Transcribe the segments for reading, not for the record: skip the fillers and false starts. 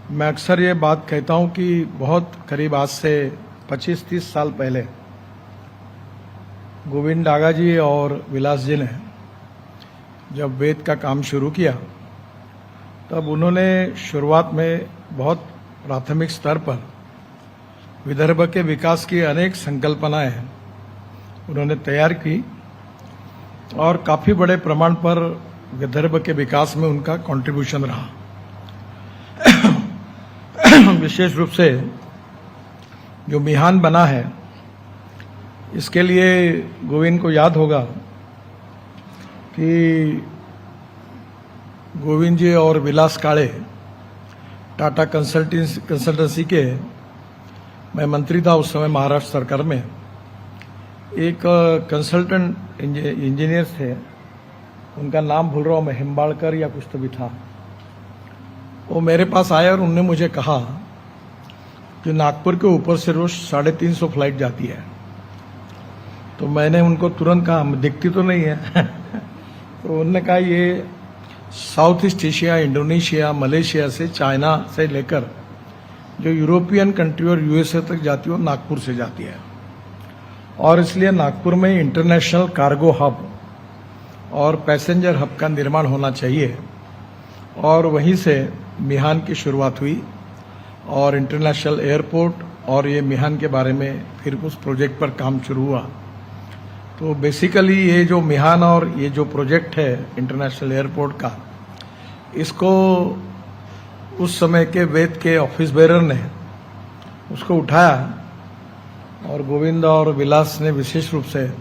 मैं अक्सर ये बात कहता हूं कि बहुत करीब आज से 25-30 साल पहले गोविंद डागा जी और विलास जी ने जब वेद का काम शुरू किया तब उन्होंने शुरुआत में बहुत प्राथमिक स्तर पर विदर्भ के विकास की अनेक संकल्पनाएं उन्होंने तैयार की और काफी बड़े प्रमाण पर विदर्भ के विकास में उनका कंट्रीब्यूशन रहा। विशेष रूप से जो मिहान बना है इसके लिए गोविंद को याद होगा कि गोविंद जी और विलास काळे टाटा कंसल्टेंसी के मैं मंत्री था उस समय महाराष्ट्र सरकार में। एक कंसल्टेंट इंजीनियर थे, उनका नाम भूल रहा हूं मैं, हिम्बाड़कर या कुछ तो भी था। वो मेरे पास आए और उन्होंने मुझे कहा कि नागपुर के ऊपर से रोज 350 फ्लाइट जाती है। तो मैंने उनको तुरंत कहा, दिखती तो नहीं है। तो उन्होंने कहा ये south east Asia, Indonesia, Malaysia से, चाइना से लेकर जो यूरोपियन कंट्री और यूएसए तक जाती है वो नागपुर से जाती है और इसलिए नागपुर में इंटरनेशनल कार्गो हब और पैसेंजर हब का निर्माण होना चाहिए। और वहीं से मिहान की शुरुआत हुई और इंटरनेशनल एयरपोर्ट और ये मिहान के बारे में फिर उस प्रोजेक्ट पर काम शुरू हुआ। तो बेसिकली ये जो मिहान और ये जो प्रोजेक्ट है इंटरनेशनल एयरपोर्ट का, इसको उस समय के वेद के ऑफिस बेरर ने उसको उठाया और गोविंद और विलास ने विशेष रूप से,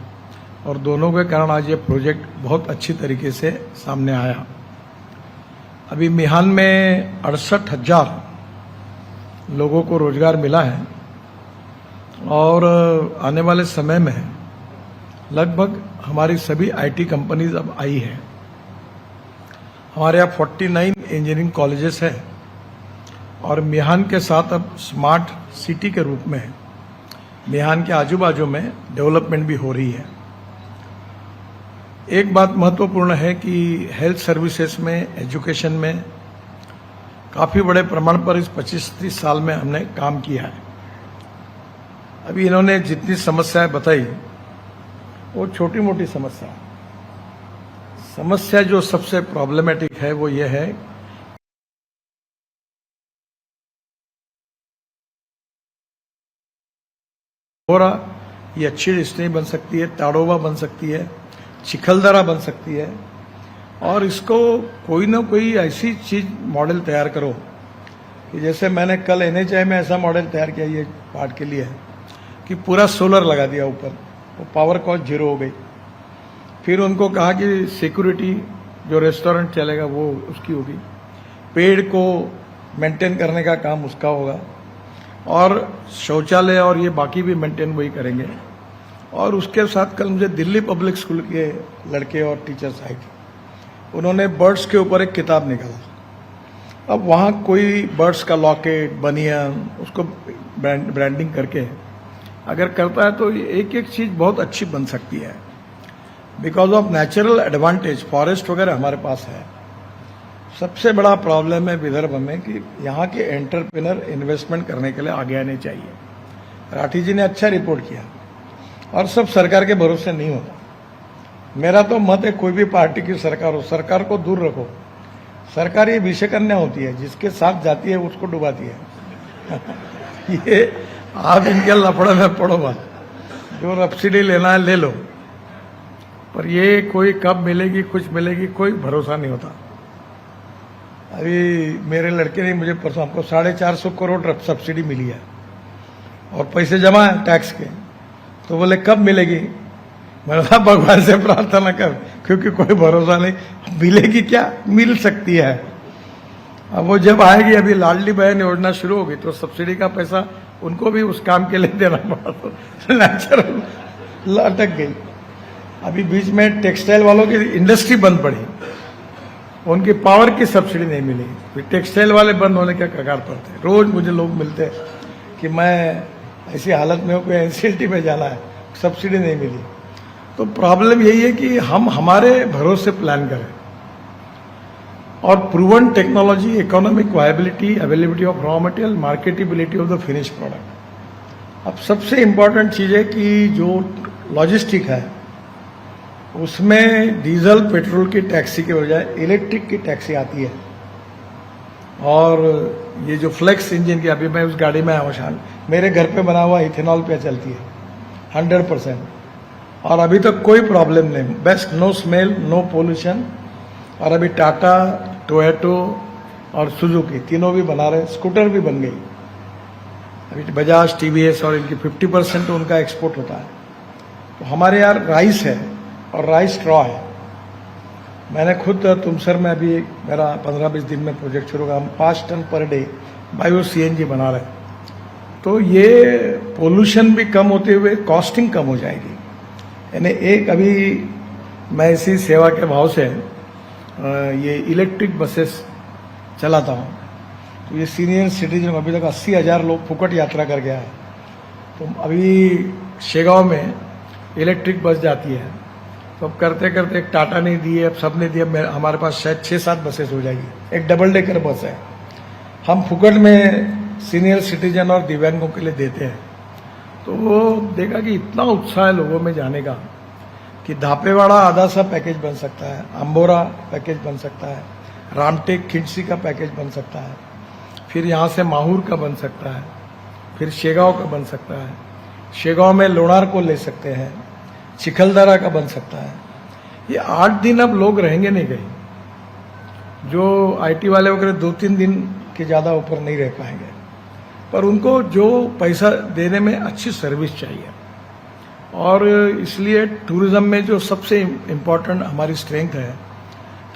और दोनों के कारण आज ये प्रोजेक्ट बहुत अच्छी तरीके से सामने आया। अभी मिहान में 68,000 लोगों को रोजगार मिला है और आने वाले समय में लगभग हमारी सभी आईटी कंपनीज अब आई है। हमारे यहाँ 49 इंजीनियरिंग कॉलेजेस हैं और मिहान के साथ अब स्मार्ट सिटी के रूप में मिहान के आजू बाजू में डेवलपमेंट भी हो रही है। एक बात महत्वपूर्ण है कि हेल्थ सर्विसेज में, एजुकेशन में काफी बड़े प्रमाण पर इस 25-30 साल में हमने काम किया है। अभी इन्होंने जितनी समस्याएं बताई वो छोटी मोटी समस्या जो सबसे प्रॉब्लमेटिक है वो ये है ये अच्छी डिस्टिनी बन सकती है, ताड़ोबा बन सकती है, चिखलदरा बन सकती है और इसको कोई ना कोई ऐसी चीज मॉडल तैयार करो कि जैसे मैंने कल एनएचआई में ऐसा मॉडल तैयार किया ये पार्ट के लिए कि पूरा सोलर लगा दिया ऊपर, वो पावर कॉस्ट 0 हो गई। फिर उनको कहा कि सिक्योरिटी जो रेस्टोरेंट चलेगा वो उसकी होगी, पेड़ को मेंटेन करने का काम उसका होगा और शौचालय और ये बाकी भी मेंटेन वही करेंगे। और उसके साथ कल मुझे दिल्ली पब्लिक स्कूल के लड़के और टीचर्स आए थे, उन्होंने बर्ड्स के ऊपर एक किताब निकाला। अब वहाँ कोई बर्ड्स का लॉकेट, बनियन, उसको ब्रांडिंग करके अगर करता है तो एक एक चीज बहुत अच्छी बन सकती है। Because of natural advantage, forest वगैरह हमारे पास है। सबसे बड़ा प्रॉब्लम है विदर्भ में कि यहाँ के एंटरप्रेन्योर इन्वेस्टमेंट करने के लिए आगे आने चाहिए। राठी जी ने अच्छा रिपोर्ट किया और सब सरकार के भरोसे नहीं होता। मेरा तो मत है कोई भी पार्टी की सरकार हो, सरकार को दूर रखो। सरकार ये विषय कन्या होती है, जिसके साथ जाती है उसको डुबाती है। ये आप इनके लफड़े में पड़ो मत, जो सब्सिडी लेना है ले लो, पर ये कोई कब मिलेगी, कुछ मिलेगी, कोई भरोसा नहीं होता। अभी मेरे लड़के ने मुझे परसों, हमको 450 करोड़ सब्सिडी मिली है और पैसे जमा है टैक्स के, तो बोले कब मिलेगी। मैंने कहा भगवान से प्रार्थना कर, क्योंकि कोई भरोसा नहीं, मिलेगी क्या, मिल सकती है। अब वो जब आएगी, अभी लाडली बहन योजना शुरू होगी तो सब्सिडी का पैसा उनको भी उस काम के लिए देना पड़ा, तो नेचुरल अटक गई। अभी बीच में टेक्सटाइल वालों की इंडस्ट्री बंद पड़ी, उनकी पावर की सब्सिडी नहीं मिली, फिर टेक्सटाइल वाले बंद होने के कगार पर थे। रोज मुझे लोग मिलते कि मैं ऐसी हालत में हूं, कोई एनसीएलटी में जाना है, सब्सिडी नहीं मिली। तो प्रॉब्लम यही है कि हम हमारे भरोसे प्लान करें। और proven technology, economic viability, availability of raw material, marketability of the finish product. अब सबसे इम्पोर्टेंट चीज़ है कि जो लॉजिस्टिक है उसमें डीजल पेट्रोल की टैक्सी के बजाय इलेक्ट्रिक की टैक्सी आती है। और ये जो फ्लेक्स इंजन की, अभी मैं उस गाड़ी में आया हूँ, मेरे घर पे बना हुआ इथेनॉल पे चलती है 100%, और अभी तक कोई प्रॉब्लम नहीं, best, no smell, no pollution. और अभी टाटा, टोयोटो और सुजुकी तीनों भी बना रहे, स्कूटर भी बन गई। अभी बजाज, टीवीएस और इनकी 50% तो उनका एक्सपोर्ट होता है। तो हमारे यहाँ राइस है और राइस स्ट्रॉ है। मैंने खुद तुमसर में अभी मेरा 15-20 दिन में प्रोजेक्ट शुरू हुआ, हम 5 ton per day bio CNG बना रहे हैं। तो ये पोल्यूशन भी कम होते हुए कॉस्टिंग कम हो जाएगी। यानी एक अभी मैं इसी सेवा के भाव से ये इलेक्ट्रिक बसेस चलाता हूँ। तो ये सीनियर सिटीजन, अभी तक 80,000 लोग फुकट यात्रा कर गया है। तो अभी शेगांव में इलेक्ट्रिक बस जाती है, तो अब करते करते एक टाटा ने दी है, अब सब ने दिया, हमारे पास शायद 6-7 बसेस हो जाएगी। एक डबल डेकर बस है, हम फुकट में सीनियर सिटीजन और दिव्यांगों के लिए देते हैं। तो वो देखा कि इतना उत्साह है लोगों में जाने का कि धापेवाड़ा आधा सा पैकेज बन सकता है, अंबोरा पैकेज बन सकता है, रामटेक खिंडसी का पैकेज बन सकता है, फिर यहाँ से माहूर का बन सकता है, फिर शेगांव का बन सकता है, शेगांव में लोणार को ले सकते हैं, चिखलदरा का बन सकता है। ये 8 दिन अब लोग रहेंगे नहीं कहीं। जो आईटी वाले वगैरह 2-3 दिन के ज़्यादा ऊपर नहीं रह पाएंगे, पर उनको जो पैसा देने में अच्छी सर्विस चाहिए। और इसलिए टूरिज्म में जो सबसे इम्पोर्टेंट हमारी स्ट्रेंथ है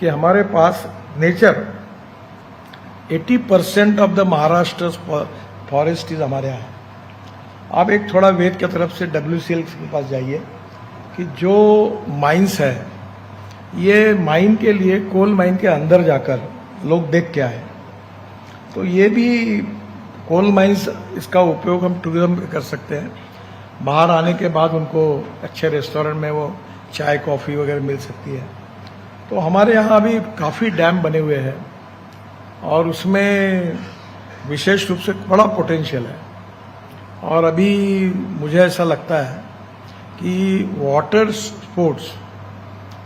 कि हमारे पास nature, 80% of the Maharashtra forest is हमारे यहाँ है। आप एक थोड़ा वेद की तरफ से WCL के पास जाइए कि जो माइंस है, ये माइन के लिए कोल माइन के अंदर जाकर लोग देख के आए। तो ये भी कोल माइंस, इसका उपयोग हम टूरिज्म में कर सकते हैं। बाहर आने के बाद उनको अच्छे रेस्टोरेंट में वो चाय कॉफ़ी वगैरह मिल सकती है। तो हमारे यहाँ अभी काफ़ी डैम बने हुए हैं और उसमें विशेष रूप से बड़ा पोटेंशियल है। और अभी मुझे ऐसा लगता है कि वाटर स्पोर्ट्स,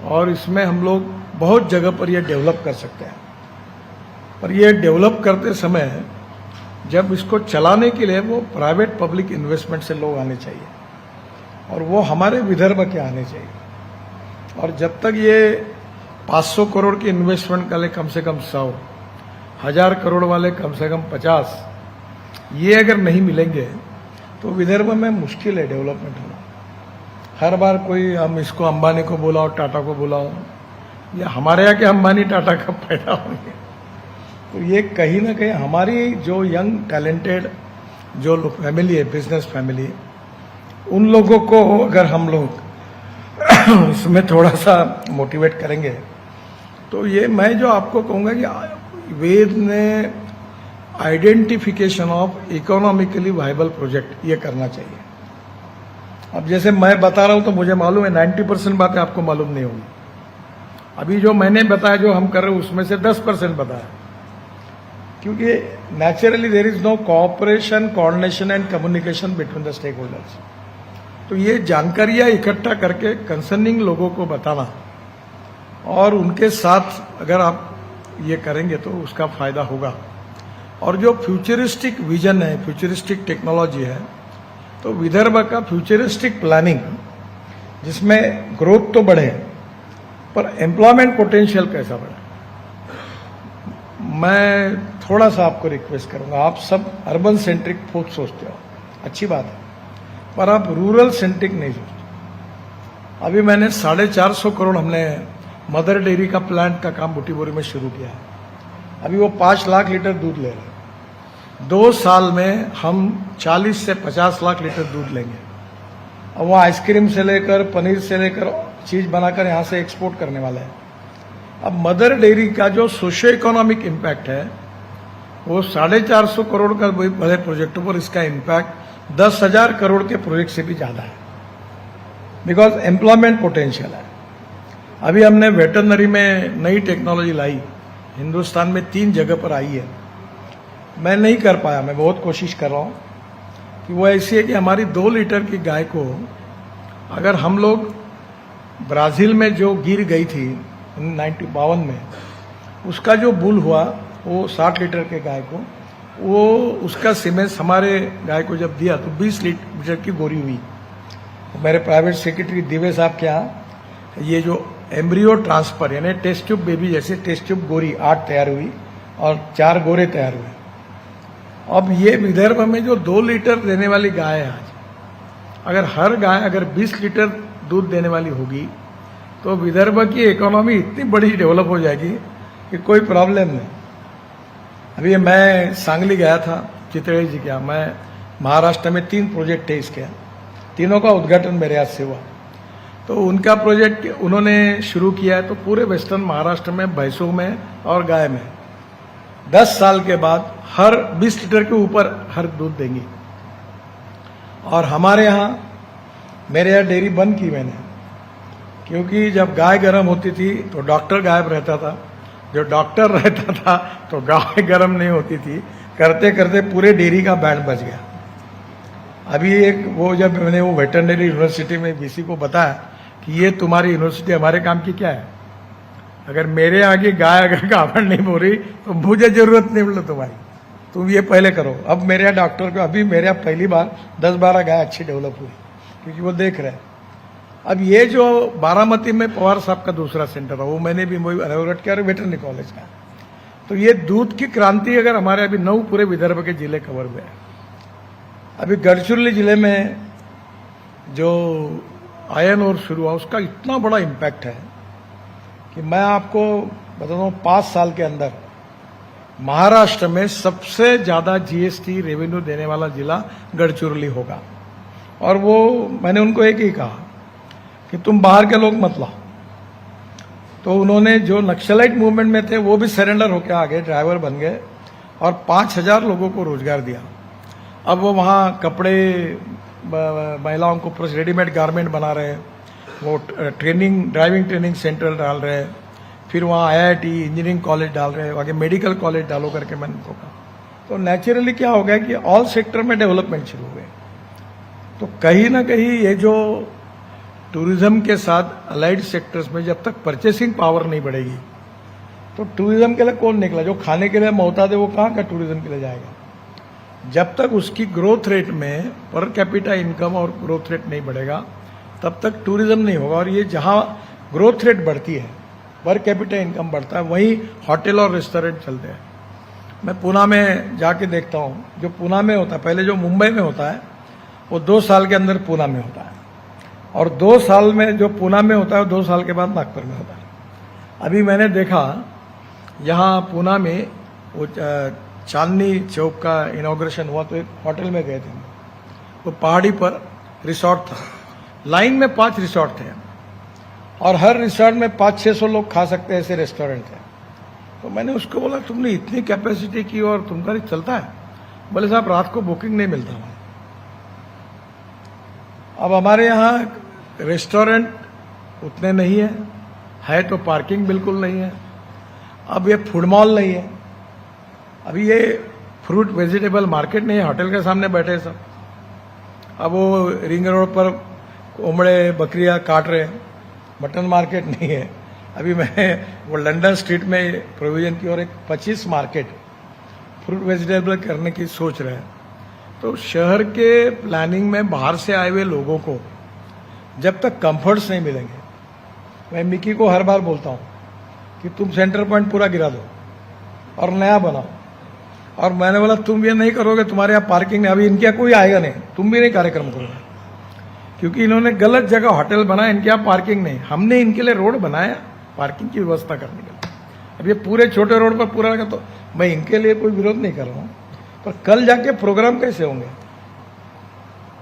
और इसमें हम लोग बहुत जगह पर ये डेवलप कर सकते हैं। पर ये डेवलप करते समय जब इसको चलाने के लिए वो प्राइवेट पब्लिक इन्वेस्टमेंट से लोग आने चाहिए, और वो हमारे विदर्भ के आने चाहिए। और जब तक ये 500 करोड़ की इन्वेस्टमेंट वाले कम से कम 100, 1000 करोड़ वाले कम से कम 50, ये अगर नहीं मिलेंगे तो विदर्भ में मुश्किल है डेवलपमेंट होना। हर बार कोई हम इसको अंबानी को बुलाओ, टाटा को बुलाओ, या हमारे यहाँ के अंबानी टाटा कब पैदा होंगे। तो ये कहीं ना कहीं हमारी जो यंग टैलेंटेड जो फैमिली है, बिजनेस फैमिली, उन लोगों को अगर हम लोग इसमें थोड़ा सा मोटिवेट करेंगे तो ये मैं जो आपको कहूँगा कि वेद ने identification of economically viable project ये करना चाहिए। अब जैसे मैं बता रहा हूँ तो मुझे मालूम है 90% बातें आपको मालूम नहीं होगी। अभी जो मैंने बताया, जो हम कर रहे हैं, उसमें से 10% बताया, क्योंकि naturally there is no cooperation, coordination and communication between the stakeholders. तो ये जानकारियां इकट्ठा करके कंसर्निंग लोगों को बताना, और उनके साथ अगर आप ये करेंगे तो उसका फायदा होगा। और जो फ्यूचरिस्टिक विजन है, फ्यूचरिस्टिक टेक्नोलॉजी है, तो विदर्भ का फ्यूचरिस्टिक प्लानिंग, जिसमें ग्रोथ तो बढ़े पर एम्प्लॉयमेंट पोटेंशियल कैसा बढ़े। मैं थोड़ा सा आपको रिक्वेस्ट करूंगा, आप सब अर्बन सेंट्रिक फोक सोचते हो, अच्छी बात है, पर आप रूरल सेंट्रिक नहीं सोचते। अभी मैंने 450 करोड़ हमने मदर डेयरी का प्लांट का काम बुटीबोरी में शुरू किया है। अभी वो 5 लाख लीटर दूध ले रहे हैं। 2 साल में हम 40 से 50 लाख लीटर दूध लेंगे। और वो आइसक्रीम से लेकर, पनीर से लेकर, चीज बनाकर यहाँ से एक्सपोर्ट करने वाले हैं। अब मदर डेयरी का जो सोशियो इकोनॉमिक इम्पैक्ट है, वो 450 करोड़ का बड़े प्रोजेक्टों पर इसका इम्पैक्ट 10,000 करोड़ के प्रोजेक्ट से भी ज्यादा है, बिकॉज एम्प्लॉयमेंट पोटेंशियल है। अभी हमने वेटरनरी में नई टेक्नोलॉजी लाई, हिंदुस्तान में 3 जगह पर आई है। मैं नहीं कर पाया, मैं बहुत कोशिश कर रहा हूँ कि वो ऐसी है कि हमारी 2 लीटर की गाय को अगर हम लोग ब्राज़ील में जो गिर गई थी 1952 में, उसका जो बुल हुआ वो 60 लीटर के गाय को, वो उसका सीमेंस हमारे गाय को जब दिया तो 20 लीटर की गोरी हुई। मेरे प्राइवेट सेक्रेटरी दिवे साहब के यहाँ ये जो एम्ब्रियो ट्रांसफर यानी टेस्ट ट्यूब बेबी जैसे टेस्ट ट्यूब गोरी 8 तैयार हुई और 4 गोरे तैयार हुए। अब ये विदर्भ में जो 2 लीटर देने वाली गाय है आज, अगर हर गाय अगर 20 लीटर दूध देने वाली होगी तो विदर्भ की इकोनॉमी इतनी बड़ी डेवलप हो जाएगी कि कोई प्रॉब्लम नहीं। अभी मैं सांगली गया था चितळे जी के यहाँ, मैं महाराष्ट्र में 3 प्रोजेक्ट थे इसके, तीनों का उद्घाटन मेरे हाथ से हुआ। तो उनका प्रोजेक्ट उन्होंने शुरू किया है तो पूरे वेस्टर्न महाराष्ट्र में भैंसों में और गाय में 10 साल के बाद हर 20 लीटर के ऊपर हर दूध देंगी। और हमारे यहाँ मेरे यहाँ डेयरी बंद की मैंने, क्योंकि जब गाय गर्म होती थी तो डॉक्टर गायब रहता था, जो डॉक्टर रहता था तो गाय गर्म नहीं होती थी, करते करते पूरे डेयरी का बैंड बज गया। अभी एक वो जब मैंने वो वेटरनरी यूनिवर्सिटी में वीसी को बताया कि ये तुम्हारी यूनिवर्सिटी हमारे काम की क्या है, अगर मेरे आगे गाय अगर गाभण नहीं हो रही तो मुझे जरूरत नहीं बोले तुम्हारी, तुम ये पहले करो। अब मेरे यहाँ डॉक्टर को अभी मेरे यहाँ पहली बार 10-12 गाय अच्छी डेवलप हुई क्योंकि वो देख रहे हैं। अब ये जो बारामती में पवार साहब का दूसरा सेंटर है वो मैंने भी अनवरट किया वेटरनरी कॉलेज का, तो ये दूध की क्रांति अगर हमारे अभी 9 पूरे विदर्भ के जिले कवर हुए हैं। अभी गढ़चिरौली जिले में जो आयरन ओर शुरू हुआ उसका इतना बड़ा इम्पैक्ट है कि मैं आपको बताता हूँ 5 साल के अंदर महाराष्ट्र में सबसे ज्यादा जीएसटी रेवेन्यू देने वाला जिला गढ़चिरौली होगा। और वो मैंने उनको एक ही कहा कि तुम बाहर के लोग मत लाओ, तो उन्होंने जो नक्सलाइट मूवमेंट में थे वो भी सरेंडर होकर आ गए, ड्राइवर बन गए और 5000 लोगों को रोजगार दिया। अब वो वहाँ कपड़े महिलाओं को रेडीमेड गारमेंट बना रहे हैं, वो ड्राइविंग ट्रेनिंग सेंटर डाल रहे हैं, फिर वहाँ आईआईटी इंजीनियरिंग कॉलेज डाल रहे हैं, आगे मेडिकल कॉलेज डालो करके मैंने उनको कहा। तो नेचुरली क्या हो गया कि ऑल सेक्टर में डेवलपमेंट शुरू हुए। तो कहीं ना कहीं ये जो टूरिज्म के साथ अलाइड सेक्टर्स में जब तक परचेसिंग पावर नहीं बढ़ेगी तो टूरिज्म के लिए कौन निकला, जो खाने के लिए मोहताज है वो कहाँ का टूरिज्म के लिए जाएगा। जब तक उसकी ग्रोथ रेट में पर कैपिटा इनकम और ग्रोथ रेट नहीं बढ़ेगा तब तक टूरिज्म नहीं होगा। और ये जहां ग्रोथ रेट बढ़ती है, पर कैपिटा इनकम बढ़ता है, वहीं होटल और रेस्टोरेंट चलते हैं। मैं पूना में जाके देखता हूँ, जो पूना में होता है पहले जो मुंबई में होता है वो 2 साल के अंदर पूना में होता है, और 2 साल में जो पूना में होता है 2 साल के बाद नागपुर में होता है। अभी मैंने देखा यहाँ पूना में वो चांदनी चौक का इनॉग्रेशन हुआ तो एक होटल में गए थे, वो पहाड़ी पर रिसोर्ट था, लाइन में 5 रिसोर्ट थे और हर रिसोर्ट में 500-600 लोग खा सकते हैं, ऐसे रेस्टोरेंट थे। तो मैंने उसको बोला तुमने इतनी कैपेसिटी की और तुमका चलता है? बोले साहब रात को बुकिंग नहीं मिलता हमें। अब हमारे यहाँ रेस्टोरेंट उतने नहीं है तो पार्किंग बिल्कुल नहीं है। अब ये फूड मॉल नहीं है, अभी ये फ्रूट वेजिटेबल मार्केट नहीं है, होटल के सामने बैठे सब। अब वो रिंग रोड पर उमड़े बकरियां काट रहे, मटन मार्केट नहीं है। अभी मैं वो लंदन स्ट्रीट में प्रोविजन की और एक 25 मार्केट फ्रूट वेजिटेबल करने की सोच रहे हैं। तो शहर के प्लानिंग में बाहर से आए हुए लोगों को जब तक कंफर्ट्स नहीं मिलेंगे, मैं मिकी को हर बार बोलता हूं कि तुम सेंटर पॉइंट पूरा गिरा दो और नया बनाओ। और मैंने बोला तुम ये नहीं करोगे, तुम्हारे यहाँ पार्किंग नहीं, अभी इनके यहाँ कोई आएगा नहीं, तुम भी नहीं कार्यक्रम करोगे, क्योंकि इन्होंने गलत जगह होटल बनाया, इनके यहाँ पार्किंग नहीं। हमने इनके लिए रोड बनाया पार्किंग की व्यवस्था करने के लिए। अब ये पूरे छोटे रोड पर पूरा लगा, तो मैं इनके लिए कोई विरोध नहीं कर रहा हूँ, पर कल जाके प्रोग्राम कैसे होंगे।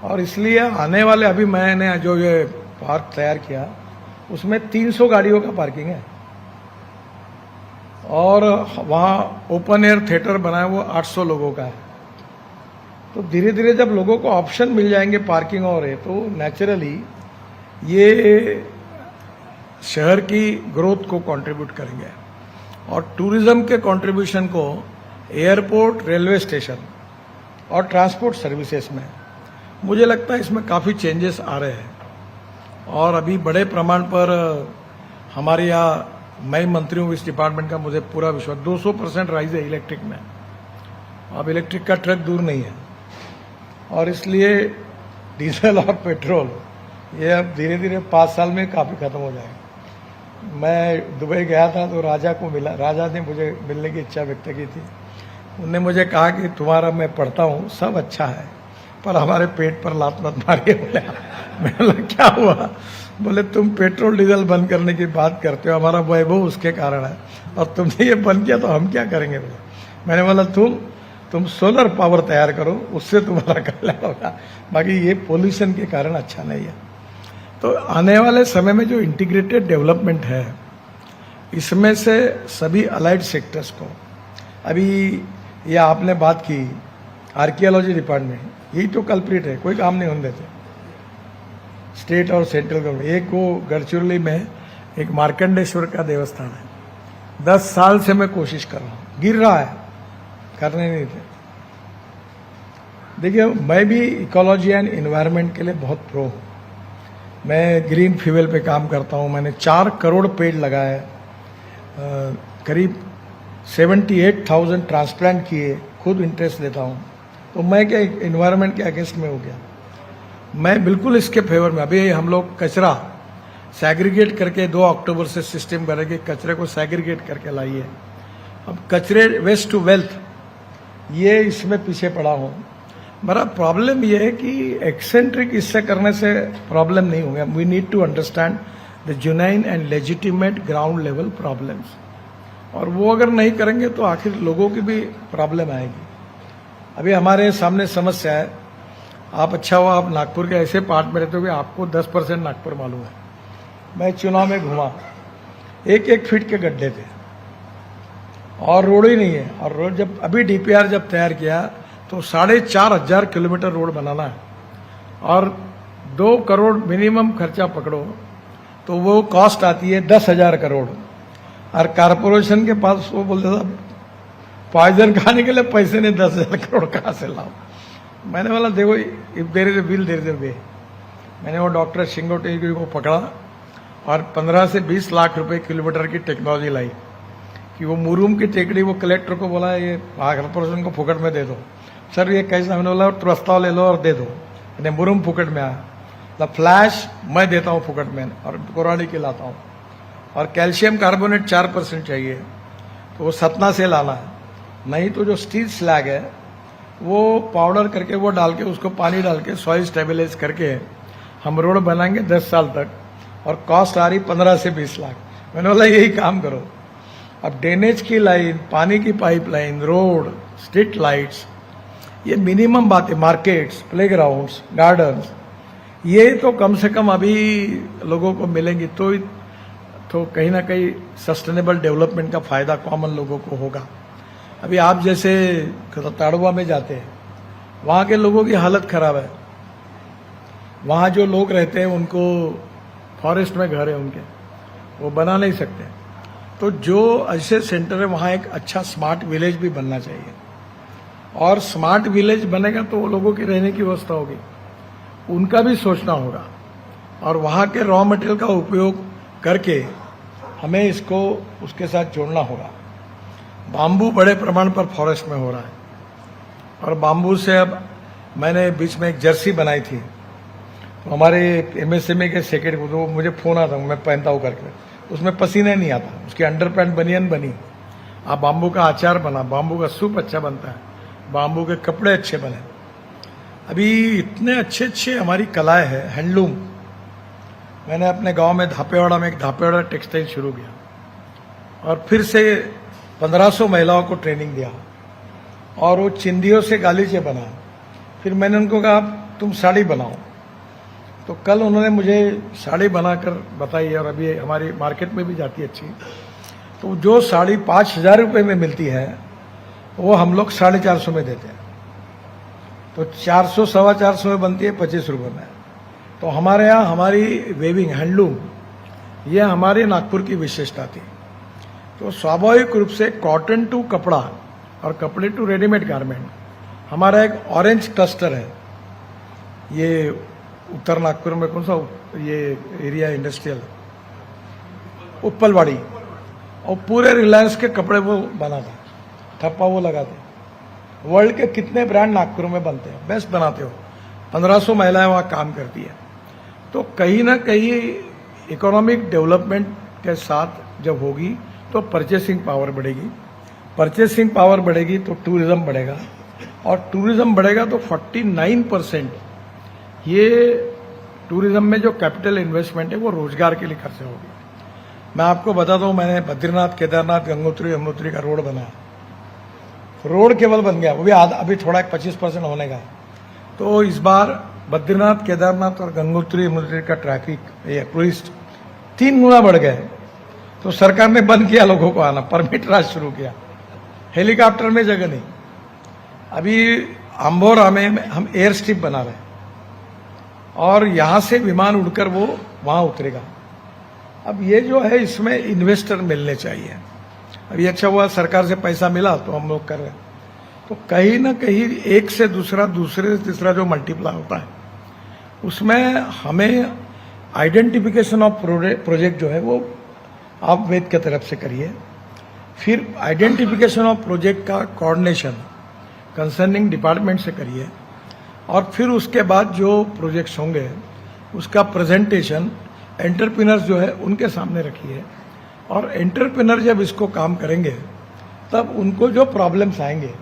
और इसलिए आने वाले अभी मैंने जो ये पार्क तैयार किया उसमें 300 गाड़ियों का पार्किंग है और वहाँ ओपन एयर थिएटर बनाया वो 800 लोगों का है। तो धीरे धीरे जब लोगों को ऑप्शन मिल जाएंगे पार्किंग और है तो नेचुरली ये शहर की ग्रोथ को कंट्रीब्यूट करेंगे। और टूरिज्म के कंट्रीब्यूशन को एयरपोर्ट, रेलवे स्टेशन और ट्रांसपोर्ट सर्विसेज में मुझे लगता है इसमें काफ़ी चेंजेस आ रहे हैं। और अभी बड़े प्रमाण पर हमारे यहाँ, मैं मंत्री हूँ इस डिपार्टमेंट का, मुझे पूरा विश्वास, 200% राइज है इलेक्ट्रिक में। अब इलेक्ट्रिक का ट्रक दूर नहीं है और इसलिए डीजल और पेट्रोल ये अब धीरे धीरे 5 साल में काफ़ी खत्म हो जाएगा। मैं दुबई गया था तो राजा को मिला, राजा ने मुझे मिलने की इच्छा व्यक्त की थी। उन्होंने मुझे कहा कि तुम्हारा मैं पढ़ता हूँ, सब अच्छा है पर हमारे पेट पर लात मत मारिए। बोले मैंने बोला क्या हुआ? बोले तुम पेट्रोल डीजल बंद करने की बात करते हो, हमारा वैभव उसके कारण है और तुमने ये बंद किया तो हम क्या करेंगे? बोले मैंने बोला तुम सोलर पावर तैयार करो, उससे तुम्हारा कल्याण होगा, बाकी ये पोल्यूशन के कारण अच्छा नहीं है। तो आने वाले समय में जो इंटीग्रेटेड डेवलपमेंट है, इसमें से सभी अलाइड सेक्टर्स को, अभी ये आपने बात की आर्कियोलॉजी डिपार्टमेंट, यही तो कल्प्रिट है, कोई काम नहीं होने देते स्टेट और सेंट्रल गवर्नमेंट। एक वो गढ़चिरौली में एक मार्कंडेश्वर का देवस्थान है, 10 साल से मैं कोशिश कर रहा हूँ, गिर रहा है, करने नहीं थे। देखिए मैं भी इकोलॉजी एंड एनवायरनमेंट के लिए बहुत प्रो हूँ। मैं ग्रीन फ्यूल पे काम करता हूँ, मैंने 4 करोड़ पेड़ लगाए, करीब 78,000 ट्रांसप्लांट किए, खुद इंटरेस्ट लेता हूँ। तो मैं क्या एनवायरनमेंट के अगेंस्ट में हो गया? मैं बिल्कुल इसके फेवर में। अभी हम लोग कचरा सैग्रीगेट करके 2 अक्टूबर से सिस्टम करेंगे, कचरे को सैग्रीगेट करके लाइए। अब कचरे वेस्ट टू वेल्थ, ये इसमें पीछे पड़ा हूँ। मेरा प्रॉब्लम ये है कि एक्सेंट्रिक इससे करने से प्रॉब्लम नहीं होगा। We need to understand the genuine and legitimate ground level problems, और वो अगर नहीं करेंगे तो आखिर लोगों की भी प्रॉब्लम आएगी। अभी हमारे सामने समस्या है, आप अच्छा हुआ आप नागपुर के ऐसे पार्ट में रहते हो कि आपको 10% नागपुर मालूम है। मैं चुनाव में घुमा, 1-1 फीट के गड्ढे थे और रोड ही नहीं है। और रोड जब अभी डीपीआर जब तैयार किया तो 4,500 किलोमीटर रोड बनाना है और 2 करोड़ मिनिमम खर्चा पकड़ो तो वो कॉस्ट आती है 10,000 करोड़। और कारपोरेशन के पास वो बोलते था पॉइजन खाने के लिए पैसे नहीं, 10,000 करोड़ कहाँ से लाओ? मैंने बोला देखो, if there is a will there is a way. मैंने वो डॉक्टर शिंगोटे को पकड़ा और 15 से 20 लाख रुपए किलोमीटर की टेक्नोलॉजी लाई कि वो मुरुम की टेकड़ी, वो कलेक्टर को बोला ये कारपोरेशन को फुकट में दे दो। सर ये कैसा? मैंने बोला प्रस्ताव ले लो और दे दो। मैंने मुरुम फुकट में आया, द फ्लैश मैं देता हूँ फुकट में और कोराडी के लाता हूँ। और कैल्शियम कार्बोनेट 4% चाहिए तो वो सतना से लाना है, नहीं तो जो स्टील स्लैग है वो पाउडर करके वो डाल के उसको पानी डाल के सॉइल स्टेबलाइज करके हम रोड बनाएंगे 10 साल तक, और कॉस्ट आ रही 15 से 20 लाख। मैंने बोला यही काम करो। अब ड्रेनेज की लाइन, पानी की पाइपलाइन, रोड, स्ट्रीट लाइट्स, ये मिनिमम बातें, मार्केट्स, प्लेग्राउंड्स, गार्डन्स, ये तो कम से कम अभी लोगों को मिलेंगी तो कहीं ना कहीं सस्टेनेबल डेवलपमेंट का फायदा कॉमन लोगों को होगा। अभी आप जैसे ताड़वा में जाते हैं, वहाँ के लोगों की हालत खराब है। वहाँ जो लोग रहते हैं उनको फॉरेस्ट में घर है उनके, वो बना नहीं सकते। तो जो ऐसे सेंटर है वहाँ एक अच्छा स्मार्ट विलेज भी बनना चाहिए, और स्मार्ट विलेज बनेगा तो वो लोगों की रहने की व्यवस्था होगी, उनका भी सोचना होगा। और वहाँ के रॉ मटेरियल का उपयोग करके हमें इसको उसके साथ जोड़ना होगा। बाम्बू बड़े प्रमाण पर फॉरेस्ट में हो रहा है, और बाम्बू से अब मैंने बीच में एक जर्सी बनाई थी, तो हमारे एमएसएमई के सेक्रेटरी को मुझे फोन आता, मैं पहनता हूँ करके, उसमें पसीने नहीं आता, उसकी अंडरपैंट बनियन बनी। आप बाम्बू का अचार बना, बाम्बू का सूप अच्छा बनता है, बाम्बू के कपड़े अच्छे बने। अभी इतने अच्छे अच्छे हमारी कलाएं हैं, हैंडलूम। मैंने अपने गांव में धापेवाड़ा में एक धापेवाड़ा टेक्सटाइल शुरू किया, और फिर से 1500 महिलाओं को ट्रेनिंग दिया, और वो चिंदियों से गालीचे बना। फिर मैंने उनको कहा तुम साड़ी बनाओ, तो कल उन्होंने मुझे साड़ी बनाकर बताई, और अभी हमारी मार्केट में भी जाती है अच्छी। तो जो साड़ी 5,000 रुपये में मिलती है वो हम लोग 450 में देते हैं, तो 400 सवा 400 में बनती है 25 रुपये में। तो हमारे यहाँ हमारी वेविंग हैंडलूम, ये हमारे नागपुर की विशेषता थी। तो स्वाभाविक रूप से कॉटन टू कपड़ा और कपड़े टू रेडीमेड गारमेंट हमारा एक ऑरेंज क्लस्टर है। ये उत्तर नागपुर में कौन सा ये एरिया इंडस्ट्रियल उप्पलवाड़ी, और पूरे रिलायंस के कपड़े वो बना था, ठप्पा वो लगाते। वर्ल्ड के कितने ब्रांड नागपुर में बनते हैं, बेस्ट बनाते हो। 1500 महिलाएं वहाँ काम करती है। तो कहीं ना कहीं इकोनॉमिक डेवलपमेंट के साथ जब होगी तो परचेसिंग पावर बढ़ेगी, परचेसिंग पावर बढ़ेगी तो टूरिज्म बढ़ेगा, और टूरिज्म बढ़ेगा तो 49% ये टूरिज्म में जो कैपिटल इन्वेस्टमेंट है वो रोजगार के लिए खर्च होगी। मैं आपको बताता हूँ, मैंने बद्रीनाथ, केदारनाथ, गंगोत्री, यमुनोत्री का रोड बनाया। रोड केवल बन गया, वो भी अभी थोड़ा 25% होने का। तो इस बार बद्रीनाथ, केदारनाथ और गंगोत्री, यमुनोत्री का ट्रैफिक टूरिस्ट 3 गुना बढ़ गए। तो सरकार ने बंद किया लोगों को आना, परमिट राज शुरू किया। हेलीकॉप्टर में जगह नहीं। अभी अंबोरा में हम एयर स्ट्रिप बना रहे हैं और यहां से विमान उड़कर वो वहां उतरेगा। अब ये जो है इसमें इन्वेस्टर मिलने चाहिए। अब ये अच्छा हुआ सरकार से पैसा मिला तो हम लोग कर रहे हैं। तो कहीं ना कहीं एक से दूसरा, दूसरे से तीसरा जो मल्टीप्लाई होता है उसमें हमें आइडेंटिफिकेशन ऑफ प्रोजेक्ट जो है वो आप वेद की तरफ से करिए। फिर आइडेंटिफिकेशन ऑफ प्रोजेक्ट का कोऑर्डिनेशन कंसर्निंग डिपार्टमेंट से करिए, और फिर उसके बाद जो प्रोजेक्ट्स होंगे उसका प्रेजेंटेशन एंटरप्रेन्योर्स जो है उनके सामने रखिए। और एंटरप्रेन्योर जब इसको काम करेंगे तब उनको जो प्रॉब्लम्स आएंगे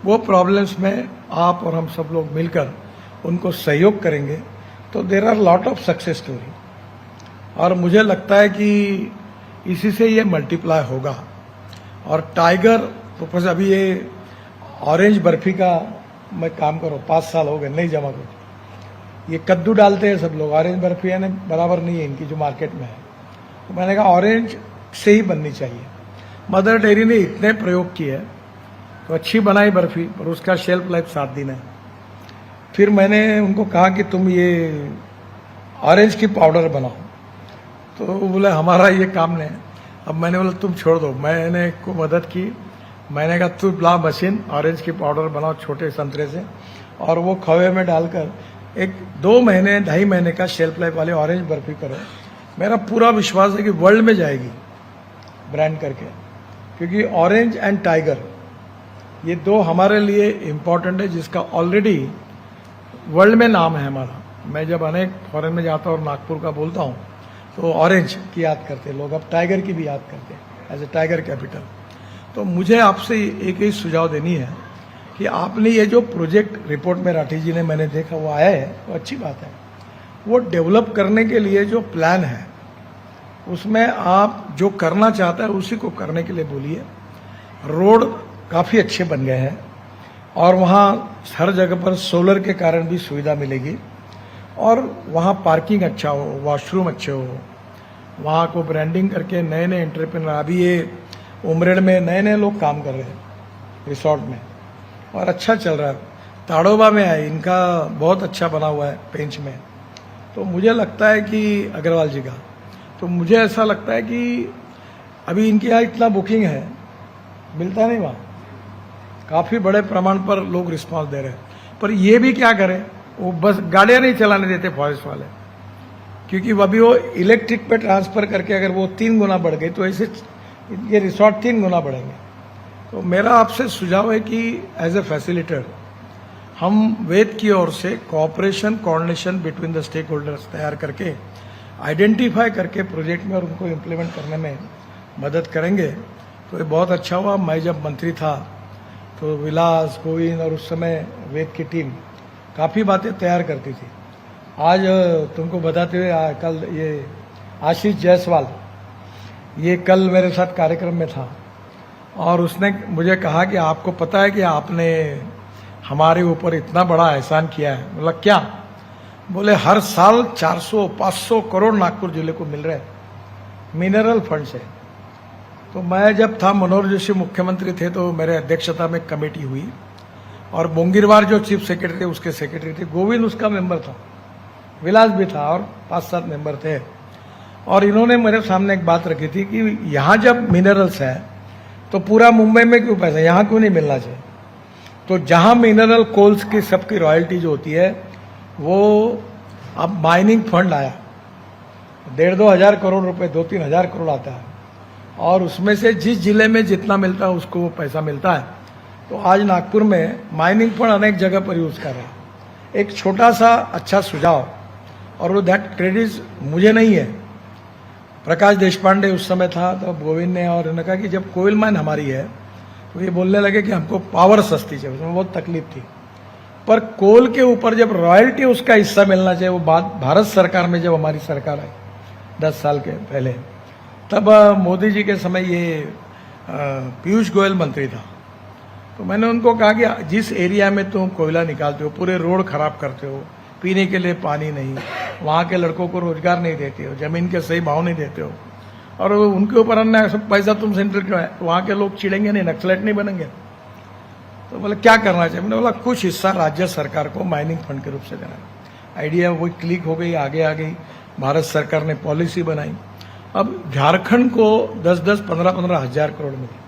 वो प्रॉब्लम्स में आप और हम सब लोग मिलकर उनको सहयोग करेंगे तो there are lot of success story. और मुझे लगता है कि इसी से ये मल्टीप्लाई होगा। और टाइगर तो अभी ये ऑरेंज बर्फी का मैं काम करूँ, 5 साल हो गए नहीं जमा कर। ये कद्दू डालते हैं सब लोग, ऑरेंज बर्फी है बराबर नहीं है इनकी जो मार्केट में है। तो मैंने कहा ऑरेंज से ही बननी चाहिए। मदर डेयरी ने इतने प्रयोग किए तो अच्छी बनाई बर्फी, पर उसका शेल्फ लाइफ 7 दिन है। फिर मैंने उनको कहा कि तुम ये ऑरेंज की पाउडर बनाओ, तो बोले हमारा ये काम नहीं है। अब मैंने बोला तुम छोड़ दो, मैंने को मदद की। मैंने कहा तू ला मशीन, ऑरेंज की पाउडर बनाओ छोटे संतरे से, और वो खवे में डालकर 2 महीने 2.5 महीने का शेल्फ लाइफ वाले ऑरेंज बर्फी करो। मेरा पूरा विश्वास है कि वर्ल्ड में जाएगी ब्रांड करके, क्योंकि ऑरेंज एंड टाइगर ये 2 हमारे लिए इम्पोर्टेंट है, जिसका ऑलरेडी वर्ल्ड में नाम है हमारा। मैं जब अनेक फॉरेन में जाता हूँ और नागपुर का बोलता हूँ तो ऑरेंज की याद करते लोग, अब टाइगर की भी याद करते हैं एज ए टाइगर कैपिटल। तो मुझे आपसे एक ही सुझाव देनी है कि आपने ये जो प्रोजेक्ट रिपोर्ट में राठी जी ने मैंने देखा वो आया है, तो अच्छी बात है। वो डेवलप करने के लिए जो प्लान है उसमें आप जो करना चाहता है उसी को करने के लिए बोलिए। रोड काफ़ी अच्छे बन गए हैं और वहाँ हर जगह पर सोलर के कारण भी सुविधा मिलेगी, और वहाँ पार्किंग अच्छा हो, वॉशरूम अच्छे हो, वहाँ को ब्रांडिंग करके नए नए एंटरप्रेन्योर, अभी ये उमरेड में नए नए लोग काम कर रहे हैं रिसोर्ट में और अच्छा चल रहा है। ताड़ोबा में है, इनका बहुत अच्छा बना हुआ है पेंच में। तो मुझे लगता है कि अग्रवाल जी का, तो मुझे ऐसा लगता है कि अभी इनके यहाँ इतना बुकिंग है, मिलता नहीं वहाँ, काफ़ी बड़े प्रमाण पर लोग रिस्पांस दे रहे हैं। पर ये भी क्या करें, वो बस गाड़ियाँ नहीं चलाने देते फॉरेस्ट वाले, क्योंकि अभी वो इलेक्ट्रिक पे ट्रांसफर करके अगर वो 3 गुना बढ़ गई तो ऐसे ये रिसोर्ट 3 गुना बढ़ेंगे। तो मेरा आपसे सुझाव है कि एज ए फैसिलिटेटर हम वेद की ओर से cooperation coordination between the stakeholders तैयार करके आइडेंटिफाई करके प्रोजेक्ट में और उनको इम्प्लीमेंट करने में मदद करेंगे। तो ये बहुत अच्छा हुआ। मैं जब मंत्री था तो विलास, गोविंद और उस समय वेद की टीम काफ़ी बातें तैयार करती थी। आज तुमको बताते हुए कल ये आशीष जायसवाल ये कल मेरे साथ कार्यक्रम में था और उसने मुझे कहा कि आपको पता है कि आपने हमारे ऊपर इतना बड़ा एहसान किया है। बोला क्या? बोले हर साल 400-500 करोड़ नागपुर जिले को मिल रहे हैं मिनरल फंड से। तो मैं जब था, मनोहर जोशी मुख्यमंत्री थे, तो मेरे अध्यक्षता में कमेटी हुई और बोंगिरवार जो चीफ सेक्रेटरी थे उसके सेक्रेटरी थे, गोविंद उसका मेंबर था, विलास भी था और 5-7 मेंबर थे। और इन्होंने मेरे सामने एक बात रखी थी कि यहाँ जब मिनरल्स है तो पूरा मुंबई में क्यों पैसा, यहाँ क्यों नहीं मिलना चाहिए। तो जहाँ मिनरल कोल्स की सबकी रॉयल्टी जो होती है वो अब माइनिंग फंड आया, 1.5-2 हज़ार करोड़ रुपए, 2-3 हज़ार करोड़ आता है, और उसमें से जिस जिले में जितना मिलता है उसको वो पैसा मिलता है। तो आज नागपुर में माइनिंग फंड अनेक जगह पर यूज कर रहा है। एक छोटा सा अच्छा सुझाव, और वो दैट क्रेडिट मुझे नहीं है, प्रकाश देशपांडे उस समय था तो गोविंद ने, और उन्होंने कहा कि जब कोयल माइन हमारी है तो ये बोलने लगे कि हमको पावर सस्ती चाहिए, उसमें बहुत तकलीफ थी। पर कोल के ऊपर जब रॉयल्टी उसका हिस्सा मिलना चाहिए, वो बात भारत सरकार में जब हमारी सरकार आई 10 साल के पहले, तब मोदी जी के समय ये पीयूष गोयल मंत्री था। तो मैंने उनको कहा कि जिस एरिया में तुम कोयला निकालते हो, पूरे रोड खराब करते हो, पीने के लिए पानी नहीं, वहाँ के लड़कों को रोजगार नहीं देते हो, जमीन के सही भाव नहीं देते हो, और उनके ऊपर अन्य सब पैसा तुम सेंट्रल क्यों है, वहाँ के लोग चिढ़ेंगे नहीं, नक्सलाइट नहीं बनेंगे। तो बोले क्या करना चाहिए, मैंने बोला कुछ हिस्सा राज्य सरकार को माइनिंग फंड के रूप से देना है। आइडिया वो क्लिक हो गई, आगे आ गई, भारत सरकार ने पॉलिसी बनाई। अब झारखंड को 10-10, 15-15 हज़ार करोड़ मिले,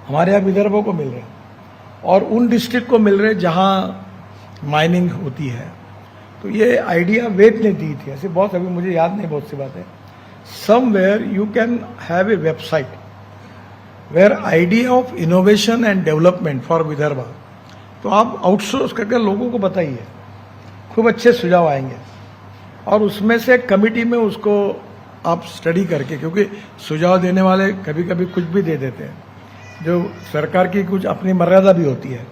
हमारे यहाँ विदर्भों को मिल रहे हैं, और उन डिस्ट्रिक्ट को मिल रहे जहाँ माइनिंग होती है। तो ये आइडिया वेद ने दी थी, ऐसे बहुत, अभी मुझे याद नहीं बहुत सी बातें। Somewhere you can have a website where idea of innovation and development for Vidarbha, तो आप आउटसोर्स करके लोगों को बताइए, खूब अच्छे सुझाव आएंगे, और उसमें से कमिटी में उसको आप स्टडी करके, क्योंकि सुझाव देने वाले कभी कभी कुछ भी दे देते हैं, जो सरकार की कुछ अपनी मर्यादा भी होती है।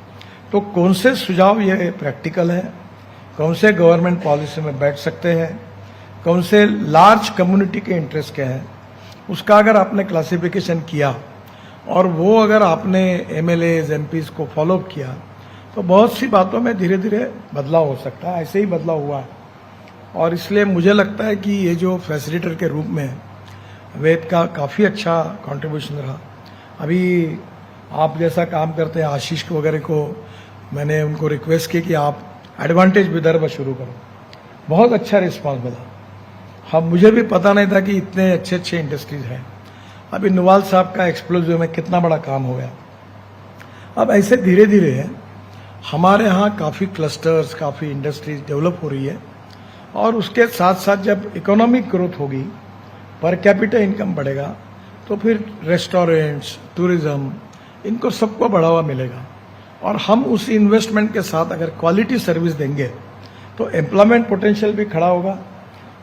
तो कौन से सुझाव ये प्रैक्टिकल है, कौन से गवर्नमेंट पॉलिसी में बैठ सकते हैं, कौन से लार्ज कम्युनिटी के इंटरेस्ट के हैं, उसका अगर आपने क्लासिफिकेशन किया और वो अगर आपने एमएलएज एमपीज को फॉलो किया, तो बहुत सी बातों में धीरे धीरे बदलाव हो सकता है। ऐसे ही बदलाव हुआ है, और इसलिए मुझे लगता है कि ये जो फैसिलिटेटर के रूप में वेद का काफ़ी अच्छा कंट्रीब्यूशन रहा। अभी आप जैसा काम करते हैं, आशीष वगैरह को मैंने उनको रिक्वेस्ट की कि आप एडवांटेज विदर्भ शुरू करो, बहुत अच्छा रिस्पांस मिला। हाँ, मुझे भी पता नहीं था कि इतने अच्छे अच्छे इंडस्ट्रीज हैं। अभी नुवाल साहब का एक्सप्लोजिव में कितना बड़ा काम हो गया। अब ऐसे धीरे धीरे हमारे यहाँ काफ़ी क्लस्टर्स, काफ़ी इंडस्ट्रीज डेवलप हो रही है, और उसके साथ साथ जब इकोनॉमिक ग्रोथ होगी, पर कैपिटा इनकम बढ़ेगा, तो फिर रेस्टोरेंट्स, टूरिज्म, इनको सबको बढ़ावा मिलेगा। और हम उस इन्वेस्टमेंट के साथ अगर क्वालिटी सर्विस देंगे तो एम्प्लॉयमेंट पोटेंशियल भी खड़ा होगा,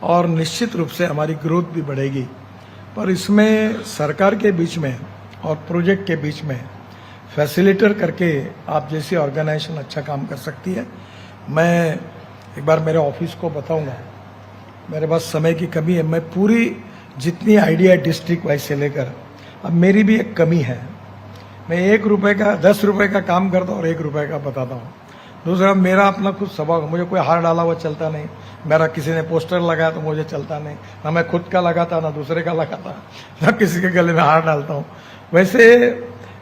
और निश्चित रूप से हमारी ग्रोथ भी बढ़ेगी। पर इसमें सरकार के बीच में और प्रोजेक्ट के बीच में फैसिलिटेटर करके आप जैसी ऑर्गेनाइजेशन अच्छा काम कर सकती है। मैं एक बार मेरे ऑफिस को बताऊंगा, मेरे पास समय की कमी है, मैं पूरी जितनी आइडिया डिस्ट्रिक्ट वाइज से लेकर, अब मेरी भी एक कमी है, मैं 1 रुपए का 10 रुपए का काम करता हूँ और 1 रुपए का बताता हूँ। दूसरा, मेरा अपना खुद स्वभाव, मुझे कोई हार डाला हुआ चलता नहीं, मेरा किसी ने पोस्टर लगाया तो मुझे चलता नहीं, ना मैं खुद का लगाता ना दूसरे का लगाता, ना किसी के गले में हार डालता हूँ। वैसे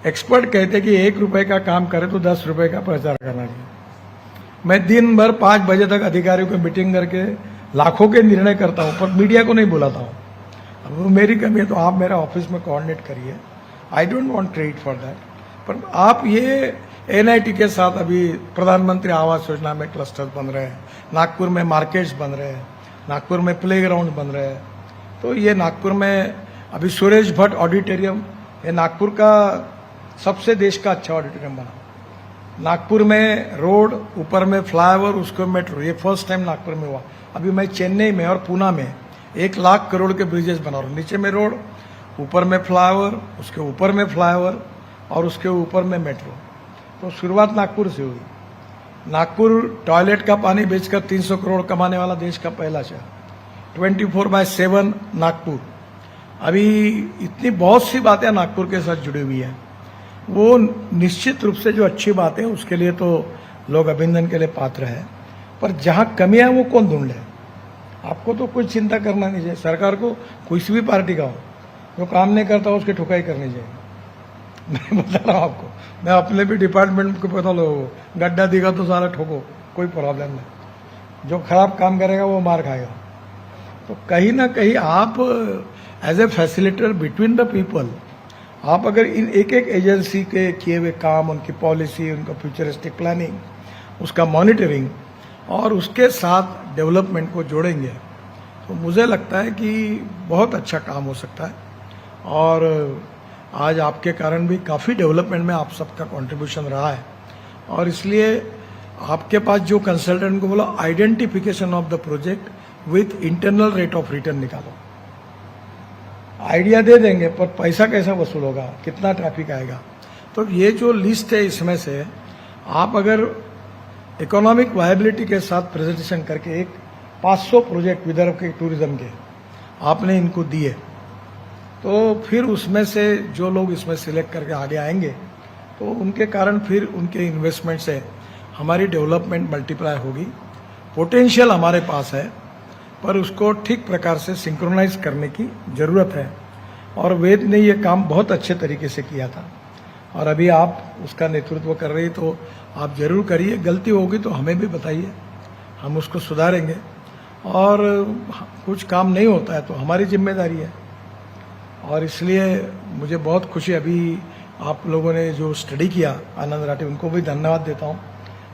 एक्सपर्ट कहते कि 1 रुपए का काम करे तो 10 रुपए का प्रचार करना चाहिए। मैं दिन भर 5 बजे तक अधिकारियों को मीटिंग करके लाखों के निर्णय करता हूँ, पर मीडिया को नहीं बुलाता हूँ। अब वो मेरी कमी है, तो आप मेरा ऑफिस में कोऑर्डिनेट करिए। I don't want credit for that, पर आप ये एनआईटी के साथ अभी प्रधानमंत्री आवास योजना में क्लस्टर बन रहे हैं, नागपुर में मार्केट्स बन रहे हैं, नागपुर में प्लेग्राउंड बन रहे हैं। तो ये नागपुर में अभी सुरेश भट्ट ऑडिटोरियम, ये नागपुर का सबसे देश का अच्छा ऑडिटोरियम बना। नागपुर में रोड, ऊपर में फ्लाईओवर, उसको मेट्रो, ये फर्स्ट टाइम नागपुर में हुआ। अभी मैं चेन्नई में और पूना में 1 लाख करोड़ के ब्रिजेस बना रहा हूँ, नीचे में रोड, ऊपर में फ्लाईओवर, उसके ऊपर में फ्लाईओवर, और उसके ऊपर में मेट्रो। तो शुरुआत नागपुर से हुई। नागपुर टॉयलेट का पानी बेचकर 300 करोड़ कमाने वाला देश का पहला शहर, 24/7 नागपुर। अभी इतनी बहुत सी बातें नागपुर के साथ जुड़ी हुई हैं, वो निश्चित रूप से जो अच्छी बात है उसके लिए तो लोग अभिनंदन के लिए पात्र है। पर जहां कमियां हैं वो कौन ढूंढ ले? आपको तो कुछ चिंता करना नहीं चाहिए। सरकार को किसी भी पार्टी का हो, जो काम नहीं करता उसकी ठुकाई करनी चाहिए। मैं बता रहा हूँ आपको, मैं अपने भी डिपार्टमेंट को पता लो, गड्ढा दिखा तो सारा ठोको, कोई प्रॉब्लम नहीं। जो खराब काम करेगा वो मार खाएगा। तो कहीं ना कहीं आप as a facilitator between the people, आप अगर इन एक एक एजेंसी के किए हुए काम, उनकी पॉलिसी, उनका फ्यूचरिस्टिक प्लानिंग, उसका मॉनिटरिंग और उसके साथ डेवलपमेंट को जोड़ेंगे तो मुझे लगता है कि बहुत अच्छा काम हो सकता है। और आज आपके कारण भी काफ़ी डेवलपमेंट में आप सबका कंट्रीब्यूशन रहा है। और इसलिए आपके पास जो कंसल्टेंट को बोला identification of the project with internal rate of return निकालो। आइडिया दे देंगे पर पैसा कैसा वसूल होगा, कितना ट्रैफिक आएगा। तो ये जो लिस्ट है इसमें से आप अगर इकोनॉमिक वायबिलिटी के साथ प्रेजेंटेशन करके एक 500 प्रोजेक्ट विदर्भ के टूरिज्म के आपने इनको दिए तो फिर उसमें से जो लोग इसमें सिलेक्ट करके आगे आएंगे तो उनके कारण फिर उनके इन्वेस्टमेंट से हमारी डेवलपमेंट मल्टीप्लाई होगी। पोटेंशियल हमारे पास है पर उसको ठीक प्रकार से सिंक्रोनाइज करने की जरूरत है और वेद ने ये काम बहुत अच्छे तरीके से किया था और अभी आप उसका नेतृत्व कर रही तो आप जरूर करिए। गलती होगी तो हमें भी बताइए, हम उसको सुधारेंगे। और कुछ काम नहीं होता है तो हमारी जिम्मेदारी है। और इसलिए मुझे बहुत खुशी, अभी आप लोगों ने जो स्टडी किया आनंद राठी, उनको भी धन्यवाद देता हूँ।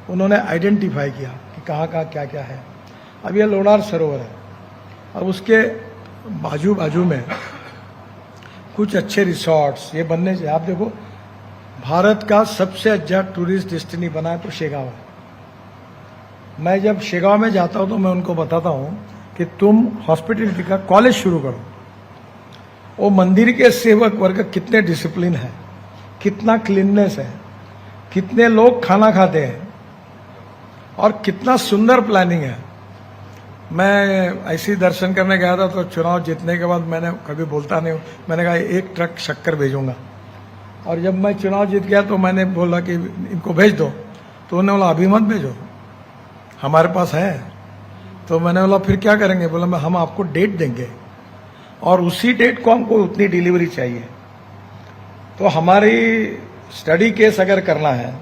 उन्होंने आइडेंटिफाई किया कि कहाँ कहाँ क्या क्या है। अब यह लोनार सरोवर है, अब उसके बाजू बाजू में कुछ अच्छे रिसोर्ट्स ये बनने से, आप देखो भारत का सबसे अच्छा टूरिस्ट डेस्टिनी बना है तो शेगांव है। मैं जब शेगांव में जाता हूं तो मैं उनको बताता हूं कि तुम हॉस्पिटलिटी का कॉलेज शुरू करो। वो मंदिर के सेवक वर्ग कितने डिसिप्लिन है, कितना क्लीननेस है, कितने लोग खाना खाते हैं और कितना सुंदर प्लानिंग है। मैं ऐसे ही दर्शन करने गया था तो चुनाव जीतने के बाद मैंने कभी बोलता नहीं हूँ, मैंने कहा 1 ट्रक शक्कर भेजूंगा। और जब मैं चुनाव जीत गया तो मैंने बोला कि इनको भेज दो, तो उन्होंने बोला अभी मत भेजो, हमारे पास है। तो मैंने बोला फिर क्या करेंगे? बोला हम आपको डेट देंगे और उसी डेट को हमको उतनी डिलीवरी चाहिए। तो हमारी स्टडी केस अगर करना है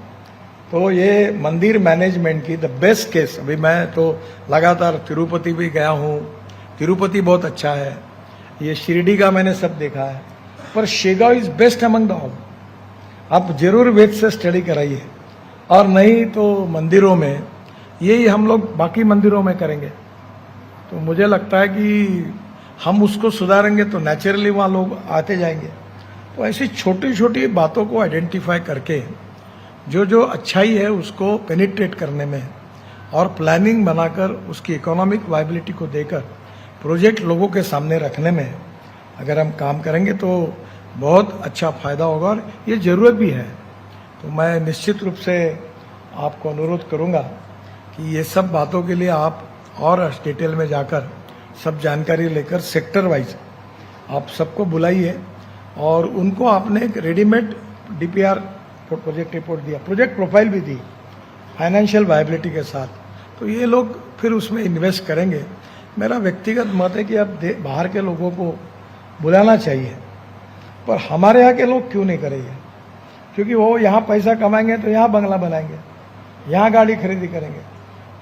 तो ये मंदिर मैनेजमेंट की द बेस्ट केस, अभी मैं तो लगातार तिरुपति भी गया हूँ, तिरुपति बहुत अच्छा है, ये शिरडी का मैंने सब देखा है, पर Shegaon is best among the all. आप जरूर वेद से स्टडी कराइए और नहीं तो मंदिरों में यही हम लोग बाकी मंदिरों में करेंगे। तो मुझे लगता है कि हम उसको सुधारेंगे तो नेचुरली वहाँ लोग आते जाएंगे। तो ऐसी छोटी छोटी बातों को आइडेंटिफाई करके जो जो अच्छाई है उसको पेनिट्रेट करने में और प्लानिंग बनाकर उसकी इकोनॉमिक वायबिलिटी को देकर प्रोजेक्ट लोगों के सामने रखने में अगर हम काम करेंगे तो बहुत अच्छा फायदा होगा और ये जरूरत भी है। तो मैं निश्चित रूप से आपको अनुरोध करूंगा कि ये सब बातों के लिए आप और डिटेल में जाकर सब जानकारी लेकर सेक्टर वाइज आप सबको बुलाइए और उनको आपने एक रेडीमेड डीपीआर प्रोजेक्ट रिपोर्ट दिया, प्रोजेक्ट प्रोफाइल भी दी फाइनेंशियल वायबिलिटी के साथ, तो ये लोग फिर उसमें इन्वेस्ट करेंगे। मेरा व्यक्तिगत मत है कि अब बाहर के लोगों को बुलाना चाहिए, पर हमारे यहाँ के लोग क्यों नहीं करेंगे? क्योंकि वो यहाँ पैसा कमाएंगे तो यहाँ बंगला बनाएंगे, यहाँ गाड़ी खरीदी करेंगे।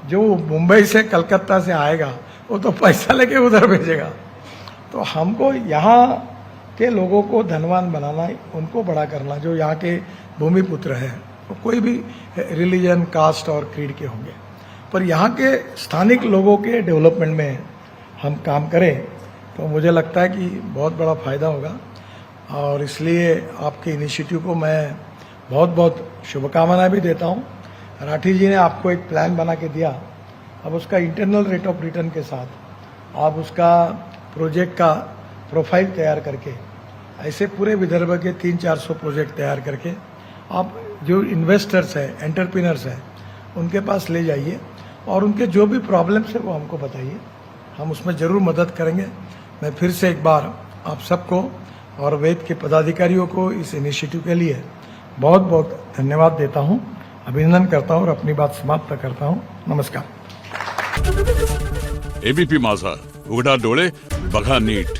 जो मुंबई से कलकत्ता से आएगा वो तो पैसा लेके उधर भेजेगा। तो हमको यहाँ के लोगों को धनवान बनाना, उनको बड़ा करना, जो यहाँ के भूमिपुत्र हैं, तो कोई भी रिलीजन, कास्ट और क्रीड के होंगे, पर यहाँ के स्थानिक लोगों के डेवलपमेंट में हम काम करें तो मुझे लगता है कि बहुत बड़ा फायदा होगा। और इसलिए आपके इनिशिएटिव को मैं बहुत बहुत शुभकामनाएं भी देता हूँ। राठी जी ने आपको एक प्लान बना के दिया, अब उसका इंटरनल रेट ऑफ रिटर्न के साथ आप उसका प्रोजेक्ट का प्रोफाइल तैयार करके ऐसे पूरे विदर्भ के 300-400 प्रोजेक्ट तैयार करके आप जो इन्वेस्टर्स हैं, एंटरप्रेन्योर्स हैं, उनके पास ले जाइए और उनके जो भी प्रॉब्लम्स है वो हमको बताइए, हम उसमें जरूर मदद करेंगे। मैं फिर से एक बार आप सबको और वेद के पदाधिकारियों को इस इनिशिएटिव के लिए बहुत बहुत धन्यवाद देता हूं, अभिनंदन करता हूं और अपनी बात समाप्त करता हूं। नमस्कार। एबीपी माझा, उघडा डोळे बघा नीट।